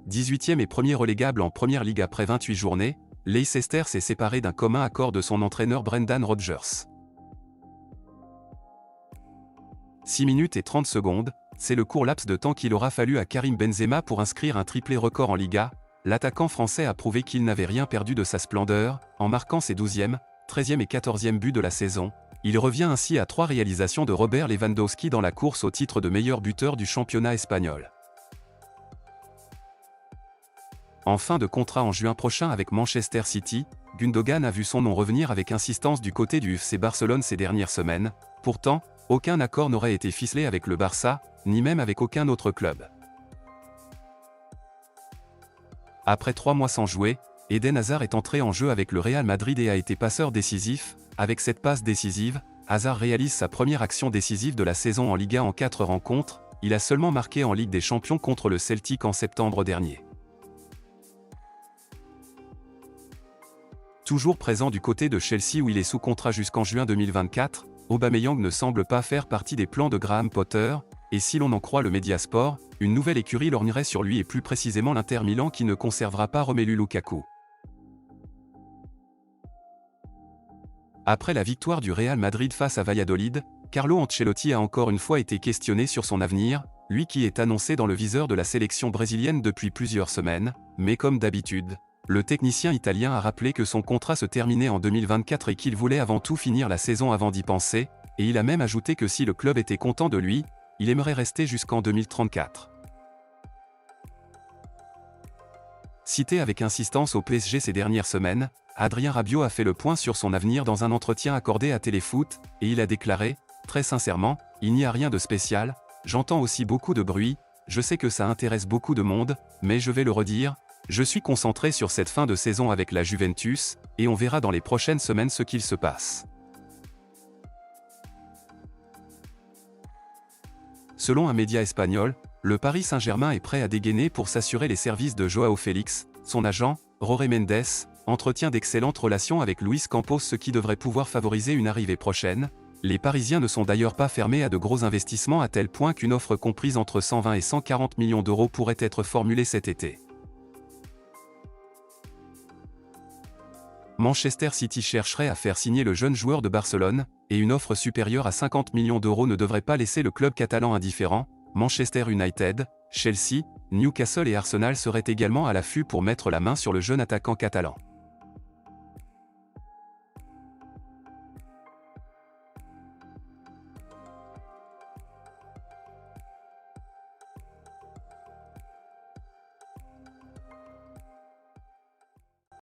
18e et premier relégable en Première Ligue après 28 journées, Leicester s'est séparé d'un commun accord de son entraîneur Brendan Rodgers. 6 minutes et 30 secondes, c'est le court laps de temps qu'il aura fallu à Karim Benzema pour inscrire un triplé record en Liga. L'attaquant français a prouvé qu'il n'avait rien perdu de sa splendeur, en marquant ses 12e, 13e et 14e buts de la saison. Il revient ainsi à 3 réalisations de Robert Lewandowski dans la course au titre de meilleur buteur du championnat espagnol. En fin de contrat en juin prochain avec Manchester City, Gundogan a vu son nom revenir avec insistance du côté du FC Barcelone ces dernières semaines. Pourtant, aucun accord n'aurait été ficelé avec le Barça, ni même avec aucun autre club. Après 3 mois sans jouer, Eden Hazard est entré en jeu avec le Real Madrid et a été passeur décisif. Avec cette passe décisive, Hazard réalise sa première action décisive de la saison en Liga en 4 rencontres. Il a seulement marqué en Ligue des Champions contre le Celtic en septembre dernier. Toujours présent du côté de Chelsea où il est sous contrat jusqu'en juin 2024, Aubameyang ne semble pas faire partie des plans de Graham Potter, et si l'on en croit le Mediasport, une nouvelle écurie lorgnerait sur lui et plus précisément l'Inter Milan qui ne conservera pas Romelu Lukaku. Après la victoire du Real Madrid face à Valladolid, Carlo Ancelotti a encore une fois été questionné sur son avenir, lui qui est annoncé dans le viseur de la sélection brésilienne depuis plusieurs semaines, mais comme d'habitude, le technicien italien a rappelé que son contrat se terminait en 2024 et qu'il voulait avant tout finir la saison avant d'y penser, et il a même ajouté que si le club était content de lui, il aimerait rester jusqu'en 2034. Cité avec insistance au PSG ces dernières semaines, Adrien Rabiot a fait le point sur son avenir dans un entretien accordé à Téléfoot, et il a déclaré « Très sincèrement, il n'y a rien de spécial, j'entends aussi beaucoup de bruit, je sais que ça intéresse beaucoup de monde, mais je vais le redire, je suis concentré sur cette fin de saison avec la Juventus, et on verra dans les prochaines semaines ce qu'il se passe. » Selon un média espagnol, le Paris Saint-Germain est prêt à dégainer pour s'assurer les services de Joao Félix. Son agent, Jorge Mendes, entretient d'excellentes relations avec Luis Campos, ce qui devrait pouvoir favoriser une arrivée prochaine. Les Parisiens ne sont d'ailleurs pas fermés à de gros investissements à tel point qu'une offre comprise entre 120 et 140 millions d'euros pourrait être formulée cet été. Manchester City chercherait à faire signer le jeune joueur de Barcelone, et une offre supérieure à 50 millions d'euros ne devrait pas laisser le club catalan indifférent. Manchester United, Chelsea, Newcastle et Arsenal seraient également à l'affût pour mettre la main sur le jeune attaquant catalan.